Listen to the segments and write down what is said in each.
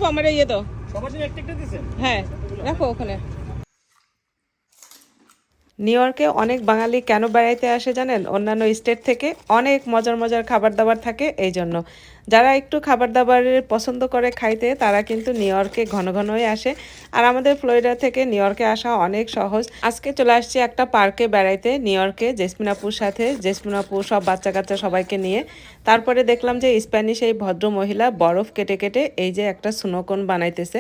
রাখো আমার ইয়ে দাও। সবার জন্য একটা একটা দিছেন? হ্যাঁ রাখো ওখানে। নিউ ইয়র্কে অনেক বাঙালি কেন বেড়াইতে আসে জানেন? অন্যান্য স্টেট থেকে অনেক মজার মজার খাবার দাবার থাকে এই জন্য। যারা একটু খাবার দাবারের পছন্দ করে খাইতে তারা কিন্তু নিউ ইয়র্কে ঘন ঘনই আসে। আর আমাদের ফ্লোরিডা থেকে নিউ ইয়র্কে আসা অনেক সহজ। আজকে চলে আসছি একটা পার্কে বেড়াইতে নিউ ইয়র্কে জেসমিনাপুর সাথে। জেসমিনাপুর সব বাচ্চা কাচ্চা সবাইকে নিয়ে। তারপরে দেখলাম যে স্প্যানিশ এই ভদ্র মহিলা বরফ কেটে কেটে এই যে একটা স্নোকোন বানাইতেছে।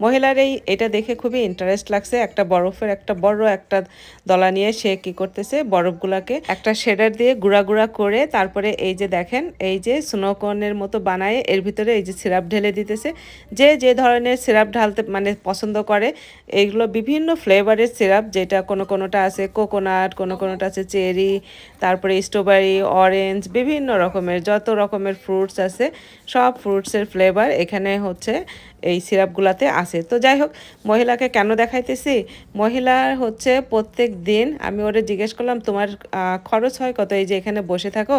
মহিলার এটা দেখে খুবই ইন্টারেস্ট লাগছে। একটা বরফের একটা বড় একটা দলা নিয়ে সে কি করতেছে বরফগুলাকে একটা শেডার দিয়ে গুঁড়া গুঁড়া করে তারপরে এই যে দেখেন এই যে স্নোকনের মতো বানায় এর ভিতরে এই যে সিরাপ ঢেলে দিতেছে। যে যে ধরনের সিরাপ ঢালতে মানে পছন্দ করে এইগুলো বিভিন্ন ফ্লেভারের সিরাপ, যেটা কোনোটা আছে কোকোনাট, কোনোটা আছে চেরি, তারপরে স্ট্রবেরি, অরেঞ্জ, বিভিন্ন রকমের যত রকমের ফ্রুটস আছে সব ফ্রুটসের ফ্লেভার এখানে হচ্ছে এই সিরাপগুলাতে আছে। তো যাই হোক, মহিলাকে কেন দেখাইতেছি, মহিলার হচ্ছে প্রত্যেক দিন আমি ওরে জিজ্ঞেস করলাম তোমার খরচ হয় কত এই যে এখানে বসে থাকো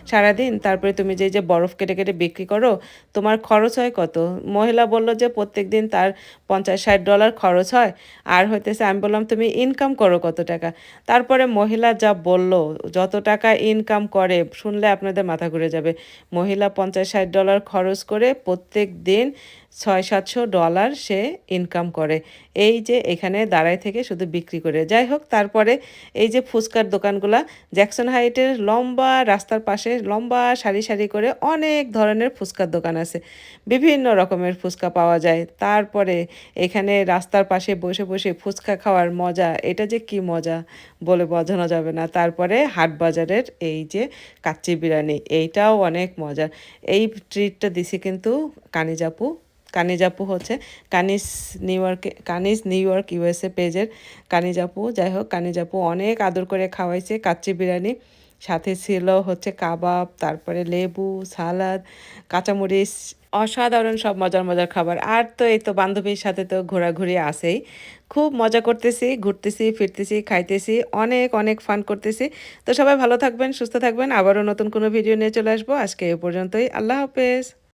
সারাদিন, তারপরে তুমি যে বরফ কেটে কেটে বিক্রি করো তোমার খরচ হয় কত? মহিলা বলল যে প্রত্যেক দিন তার $50-60 খরচ হয়। আর হইতেছে আমি বললাম তুমি ইনকাম করো কত টাকা? তারপরে মহিলা যা বলল, যত টাকা ইনকাম করে শুনলে আপনাদের মাথা ঘুরে যাবে। মহিলা $50-60 খরচ করে প্রত্যেক দিন $600-700 সে ইনকাম করে এই যে এখানে দাঁড়ায় থেকে শুধু বিক্রি করে। যাই হোক, তারপরে এই যে ফুচকার দোকানগুলা জ্যাকসন হাইটের লম্বা রাস্তার পাশে লম্বা সারি সারি করে অনেক ধরনের ফুচকার দোকান আছে, বিভিন্ন রকমের ফুচকা পাওয়া যায়। তারপরে এখানে রাস্তার পাশে বসে বসে ফুচকা খাওয়ার মজা, এটা যে কি মজা বলে বোঝানো যাবে না। তারপরে হাট বাজারের এই যে কাচ্চি বিরিয়ানি, এইটাও অনেক মজার। এই ট্রিটটা দিছি কিন্তু কানিজাপু। কানিজাপু হচ্ছে কানিজ নিউ ইয়র্ক ইউএসএ পেজের কানিজাপু। যাই হোক, কানিজাপু অনেক আদর করে খাওয়াইছে কাচ্চি বিরিয়ানি, সাথে ছিল হচ্ছে কাবাব, তারপরে লেবু, সালাদ, কাঁচামরিচ, অসাধারণ সব মজার মজার খাবার। আর তো এই তো বান্ধবীর সাথে তো ঘোরাঘুরি আছেই, খুব মজা করতেছি, ঘুরতেছি ফিরতেছি খাইতেছি, অনেক অনেক ফান করতেছি। তো সবাই ভালো থাকবেন, সুস্থ থাকবেন, আবারও নতুন কোনো ভিডিও নিয়ে চলে আসবো। আজকে এ পর্যন্তই, আল্লাহ হাফেজ।